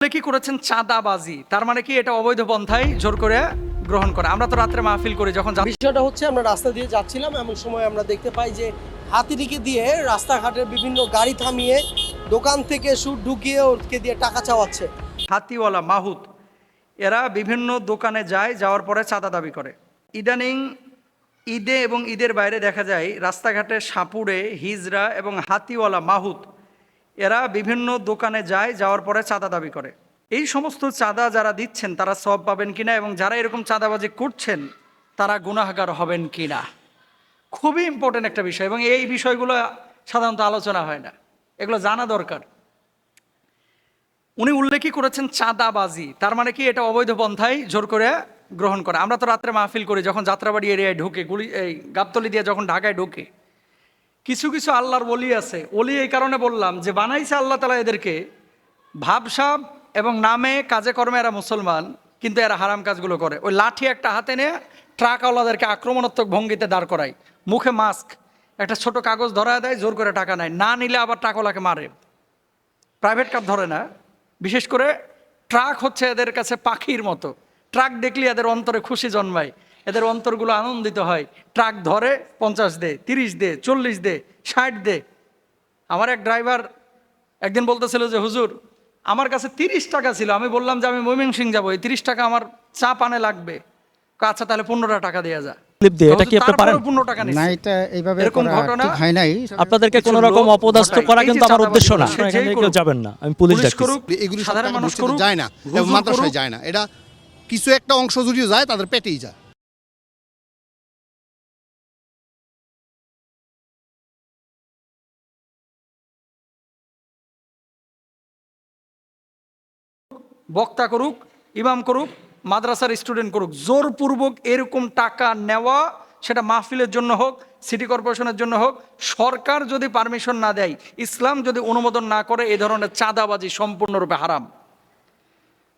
কি করেছেন চাঁদাবাজি, তার মানে কি এটা অবৈধ পন্থায় জোর করে গ্রহণ করে। আমরা তো রাত্রে মাহফিল করি, যখন বিষয়টা হচ্ছে আমরা রাস্তা দিয়ে যাচ্ছিলাম, এমন সময় আমরা দেখতে পাই যে হাতিটিকে দিয়ে রাস্তাঘাটের বিভিন্ন গাড়ি থামিয়ে দোকান থেকে সুদ ঢুকিয়ে ওকে দিয়ে টাকা চাওয়াচ্ছে। হাতিওয়ালা মাহুত এরা বিভিন্ন দোকানে যায়, যাওয়ার পরে চাঁদা দাবি করে। ইদানিং ঈদে এবং ঈদের বাইরে দেখা যায় রাস্তাঘাটে সাপুড়ে হিজড়া এবং হাতিওয়ালা মাহুত এরা বিভিন্ন দোকানে যায়, যাওয়ার পরে চাঁদা দাবি করে। এই সমস্ত চাঁদা যারা দিচ্ছেন তারা সওয়াব পাবেন কিনা, এবং যারা এরকম চাঁদাবাজি করছেন তারা গুনাহগার হবেন কিনা, খুবই ইম্পর্টেন্ট একটা বিষয়। এবং এই বিষয়গুলো সাধারণত আলোচনা হয় না, এগুলো জানা দরকার। উনি উল্লেখই করেছেন চাঁদাবাজি, তার মানে কি এটা অবৈধ পন্থায় জোর করে গ্রহণ করে। আমরা তো রাত্রে মাহফিল করি, যখন যাত্রাবাড়ি এরিয়ায় ঢুকে, এই গাবতলি দিয়ে যখন ঢাকায় ঢুকে, কিছু কিছু আল্লাহর ওলি আছে। ওলি এই কারণে বললাম যে বানাইছে আল্লাহ তাআলা এদেরকে, ভাবসাব এবং নামে কাজে কর্মে এরা মুসলমান, কিন্তু এরা হারাম কাজগুলো করে। ওই লাঠি একটা হাতে নিয়ে ট্রাকওয়ালাদেরকে আক্রমণাত্মক ভঙ্গিতে দাঁড় করায়, মুখে মাস্ক, একটা ছোট কাগজ ধরায় দেয়, জোর করে টাকা নেয়, না নিলে আবার ট্রাকওয়ালাকে মারে। প্রাইভেট কার ধরে না, বিশেষ করে ট্রাক হচ্ছে এদের কাছে পাখির মতো। ট্রাক দেখলে এদের অন্তরে খুশি জন্মায়, এদের অন্তরগুলো আনন্দিত হয়। ট্রাক ধরে 50 দে, 30 দে, 40 দে, 60 দে। আমার এক ড্রাইভার একদিন বলতেছিল যে হুজুর, আমার কাছে 30 টাকা ছিল, আমি বললাম যে আমি ময়মনসিং যাবো, এই 30 টাকা আমার চা পানে লাগবে। আচ্ছা তাহলে 15 টাকা দেওয়া যায়। এটা কি আপনি পারেন? 15 টাকা না, এটা এইভাবে এরকম ঘটনা হয় নাই। আপনাদেরকে কিছু কোনো রকম লোক অপদস্থ ঘটায়। করা এই যে কিন্তু আমার উদ্দেশ্য না। চাঁদাবাজি এখান যেই থেকে করুক, কেউ যাবেন না, আমি পুলিশ পুলিশ ডাকতেছি। করুক, এগুলি সাধারণ মানুষ করুক, যায় না, হুজুর মাদ্রাসায় করুক। যায় না, এটা কিছু একটা অংশ জুড়িয়ে যায়, তাদের পেটেই যায়। বক্তা করুক, ইমাম করুক, মাদ্রাসার স্টুডেন্ট করুক, জোরপূর্বক এরকম টাকা নেওয়া, সেটা মাহফিলের জন্য হোক, সিটি কর্পোরেশনের জন্য হোক, সরকার যদি পারমিশন না দেয়, ইসলাম যদি অনুমোদন না করে, এই ধরনের চাঁদাবাজি সম্পূর্ণরূপে হারাম।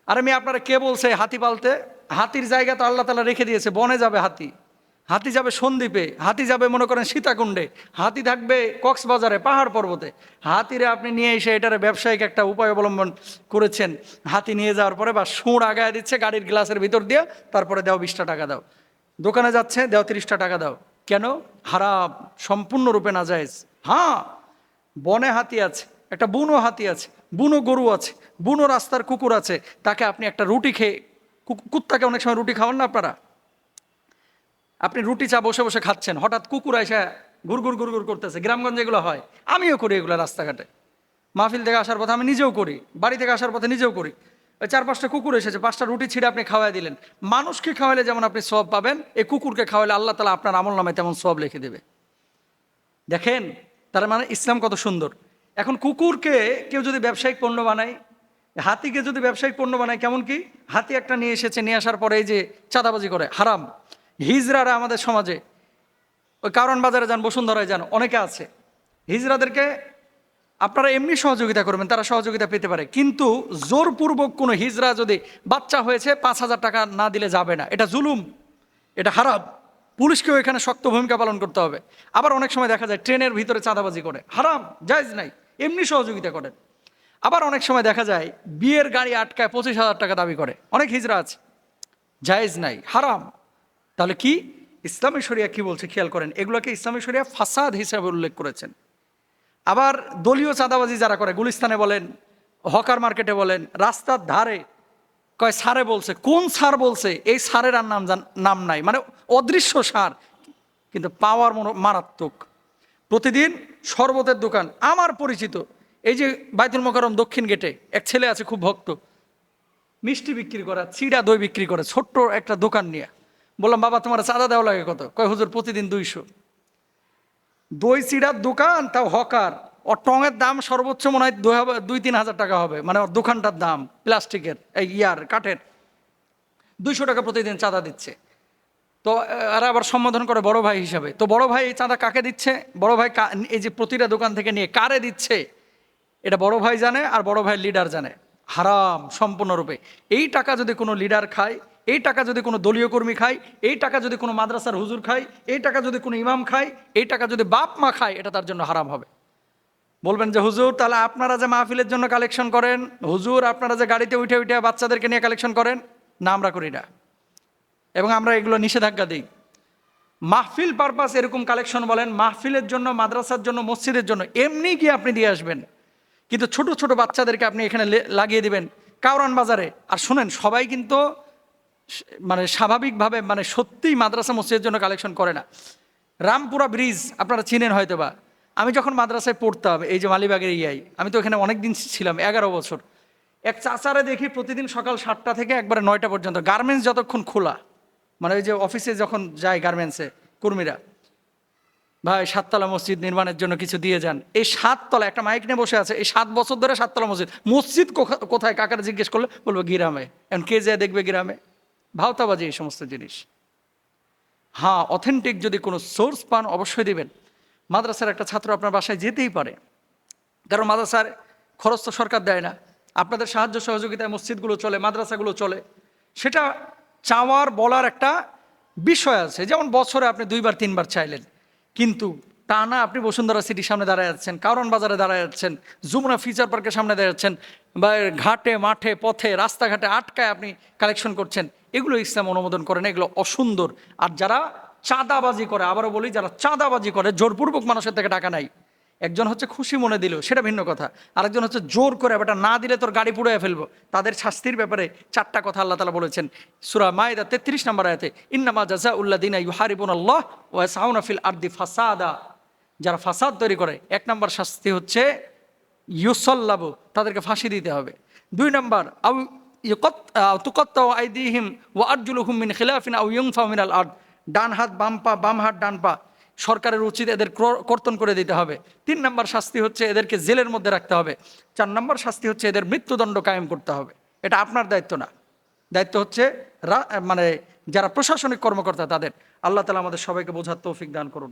আর আমি আপনারা কে বলছে হাতি পালতে? হাতির জায়গা তো আল্লাহ তাআলা রেখে দিয়েছে। বনে যাবে হাতি, হাতি যাবে সন্দ্বীপে, হাতি যাবে মনে করেন সীতাকুণ্ডে, হাতি থাকবে কক্সবাজারে পাহাড় পর্বতে। হাতিরে আপনি নিয়ে এসে এটার ব্যবসায়িক একটা উপায় অবলম্বন করেছেন। হাতি নিয়ে যাওয়ার পরে বা সুঁড় আগায় দিচ্ছে গাড়ির গ্লাসের ভিতর দিয়ে, তারপরে দাও 20টা টাকা দাও। দোকানে যাচ্ছে, দাও 30টা টাকা দাও। কেন? হারাম, সম্পূর্ণরূপে নাজায়েজ। হ্যাঁ, বনে হাতি আছে, একটা বুনো হাতি আছে, বুনো গরু আছে, বুনো রাস্তার কুকুর আছে, তাকে আপনি একটা রুটি খেয়ে, কুত্তাকে অনেক সময় রুটি খাওয়ান না আপনারা? আপনি রুটি চা বসে বসে খাচ্ছেন, হঠাৎ কুকুর এসে গুড়গুড় গুড়গুড় করতেছে। গ্রামগঞ্জে এগুলো হয়, আমিও করি এগুলো রাস্তাঘাটে। মাহফিল থেকে আসার পথে আমি নিজেও করি, বাড়ি থেকে আসার পথে নিজেও করি। ওই 4-5টা কুকুর এসেছে, 5টা রুটি ছিঁড়ে আপনি খাওয়াই দিলেন। মানুষকে খাওয়াইলে যেমন আপনি সওয়াব পাবেন, এই কুকুরকে খাওয়াইলে আল্লাহ তাআলা আপনার আমল নামে তেমন সওয়াব লিখে দেবে। দেখেন তার মানে ইসলাম কত সুন্দর। এখন কুকুরকে কেউ যদি ব্যবসায়িক পণ্য বানায়, হাতিকে যদি ব্যবসায়িক পণ্য বানায়, কেমন কি? হাতি একটা নিয়ে এসেছে, নিয়ে আসার পরে এই যে চাঁদাবাজি করে, হারাম। হিজড়ারা আমাদের সমাজে, ওই কারণ বাজারে যান, বসুন্ধরায় যান, অনেকে আছে। হিজড়াদেরকে আপনারা এমনি সহযোগিতা করবেন, তারা সহযোগিতা পেতে পারে, কিন্তু জোরপূর্বক কোনো হিজড়া যদি বাচ্চা হয়েছে 5,000 টাকা না দিলে যাবে না, এটা জুলুম, এটা হারাম। পুলিশকেও এখানে শক্ত ভূমিকা পালন করতে হবে। আবার অনেক সময় দেখা যায় ট্রেনের ভিতরে চাঁদাবাজি করে, হারাম, জায়েজ নাই, এমনি সহযোগিতা করেন। আবার অনেক সময় দেখা যায় বিয়ের গাড়ি আটকায় 25,000 টাকা দাবি করে, অনেক হিজড়া আছে, জায়েজ নাই, হারাম। তাহলে কি ইসলামী শরিয়া কি বলছে খেয়াল করেন, এগুলোকে ইসলামী শরিয়া ফাসাদ হিসাবে উল্লেখ করেছেন। আবার দলীয় চাঁদাবাজি যারা করে, গুলিস্তানে বলেন, হকার মার্কেটে বলেন, রাস্তার ধারে, কয় সারে বলছে, কোন সার বলছে? এই সারের আর নাম নাই, মানে অদৃশ্য সার, কিন্তু পাওয়ার মারাত্মক। প্রতিদিন শরবতের দোকান, আমার পরিচিত, এই যে বাইতুল মোকাররম দক্ষিণ গেটে এক ছেলে আছে খুব ভক্ত, মিষ্টি বিক্রি করা, চিড়া দই বিক্রি করে, ছোট্ট একটা দোকান নিয়ে। বললাম বাবা তোমার চাঁদা দেওয়া লাগে কত? কয় হুজুর প্রতিদিন 200। দই চিড়ার দোকান, তাও হকার, ওর টঙের দাম সর্বোচ্চ মনে হয় 2-3 হাজার টাকা হবে, মানে ওর দোকানটার দাম প্লাস্টিকের, এই কাঠের। 200 টাকা প্রতিদিন চাঁদা দিচ্ছে। তো এরা আবার সম্বোধন করে বড় ভাই হিসাবে। তো বড় ভাই এই চাঁদা কাকে দিচ্ছে? বড় ভাই এই যে প্রতিটা দোকান থেকে নিয়ে কারে দিচ্ছে, এটা বড় ভাই জানে, আর বড় ভাই লিডার জানে। হারাম সম্পূর্ণরূপে। এই টাকা যদি কোনো লিডার খায়, এই টাকা যদি কোনো দলীয় কর্মী খায়, এই টাকা যদি কোনো মাদ্রাসার হুজুর খায়, এই টাকা যদি কোনো ইমাম খায়, এই টাকা যদি বাপ মা খায়, এটা তার জন্য হারাম হবে। বলবেন যে হুজুর তাহলে আপনারা যে মাহফিলের জন্য কালেকশন করেন, হুজুর আপনারা যে গাড়িতে উঠে উঠে বাচ্চাদেরকে নিয়ে কালেকশন করেন, না আমরা করি না, এবং আমরা এগুলো নিষেধাজ্ঞা দিই। মাহফিল পারপাস এরকম কালেকশন বলেন, মাহফিলের জন্য, মাদ্রাসার জন্য, মসজিদের জন্য এমনি গিয়ে আপনি দিয়ে আসবেন, কিন্তু ছোট ছোট বাচ্চাদেরকে আপনি এখানে লাগিয়ে দিবেন কাউরান বাজারে। আর শুনেন, সবাই কিন্তু মানে স্বাভাবিকভাবে মানে সত্যিই মাদ্রাসা মসজিদের জন্য কালেকশন করে না। রামপুরা ব্রিজ আপনারা চিনেন হয়তো বা, আমি যখন মাদ্রাসায় পড়তাম এই যে মালিবাগের ইয়াই, আমি তো এখানে অনেক দিন ছিলাম, 11 বছর। এক চাচারে দেখি প্রতিদিন সকাল 7টা থেকে একবারে 9টা পর্যন্ত গার্মেন্টস যতক্ষণ খোলা, মানে ওই যে অফিসে যখন যায় গার্মেন্টসে কর্মীরা, ভাই 7তলা মসজিদ নির্মাণের জন্য কিছু দিয়ে যান। এই 7তলা, একটা মাইক নিয়ে বসে আছে, এই 7 বছর ধরে 7তলা মসজিদ। মসজিদ কোথায় কাকারা জিজ্ঞেস করলে বলবো গ্রামে। এখন কে যায় দেখবে গ্রামে? ভাওতাবাজি এই সমস্ত জিনিস। হ্যাঁ, অথেন্টিক যদি কোনো সোর্স পান অবশ্যই দিবেন। মাদ্রাসার একটা ছাত্র আপনার বাসায় যেতেই পারে, কারণ মাদ্রাসার খরচ তো সরকার দেয় না, আপনাদের সাহায্য সহযোগিতায় মসজিদগুলো চলে, মাদ্রাসাগুলো চলে। সেটা চাওয়ার বলার একটা বিষয় আছে, যেমন বছরে আপনি 2বার 3বার চাইলেন, কিন্তু তা না আপনি বসুন্ধরা সিটির সামনে দাঁড়ায় যাচ্ছেন, কারণ বাজারে দাঁড়ায় যাচ্ছেন, যমুনা ফিচার পার্কের সামনে দাঁড়িয়ে যাচ্ছেন, বা ঘাটে মাঠে পথে রাস্তাঘাটে আটকায় আপনি কালেকশন করছেন। এগুলো ইসলাম অনুমোদন করে না, এগুলো অসুন্দর। আর যারা চাঁদাবাজি করে, আবারও বলি, যারা চাঁদাবাজি করে, জোরপূর্বক মানুষের থেকে টাকা নেয়, একজন হচ্ছে খুশি মনে দিল, সেটা ভিন্ন কথা, আরেকজন হচ্ছে জোর করে, বেটা না দিলে তোর গাড়ি পুড়িয়ে ফেলবো। তাদের শাস্তির ব্যাপারে 4টা কথা আল্লাহ তাআলা বলেছেন সূরা মায়েদা 33 নম্বর আয়াতে, ইন্নামা জাযাউল্লাযিনা ইউহারিবুনাল্লাহ ওয়া ইয়াসআউনা ফিল আরদি ফাসাদা। যারা ফাসাদ তৈরি করে, 1 নম্বর শাস্তি হচ্ছে ইউসাল্লাবু, তাদেরকে ফাঁসি দিতে হবে। 2 নম্বর আও তুকাত্তাউ আইদিহিম ওয়া আরজুলুহুম মিন খিলাফিন আও ইউনফাউ মিনাল আরদ। ডান হাত বাম পা, বাম হাত ডান পা, সরকারের উচিত এদের কর্তন করে দিতে হবে। 3 নম্বর শাস্তি হচ্ছে এদেরকে জেলের মধ্যে রাখতে হবে। 4 নম্বর শাস্তি হচ্ছে এদের মৃত্যুদণ্ড কায়েম করতে হবে। এটা আপনার দায়িত্ব না, দায়িত্ব হচ্ছে মানে যারা প্রশাসনিক কর্মকর্তা তাদের। আল্লাহ তাআলা আমাদের সবাইকে বোঝার তৌফিক দান করুন।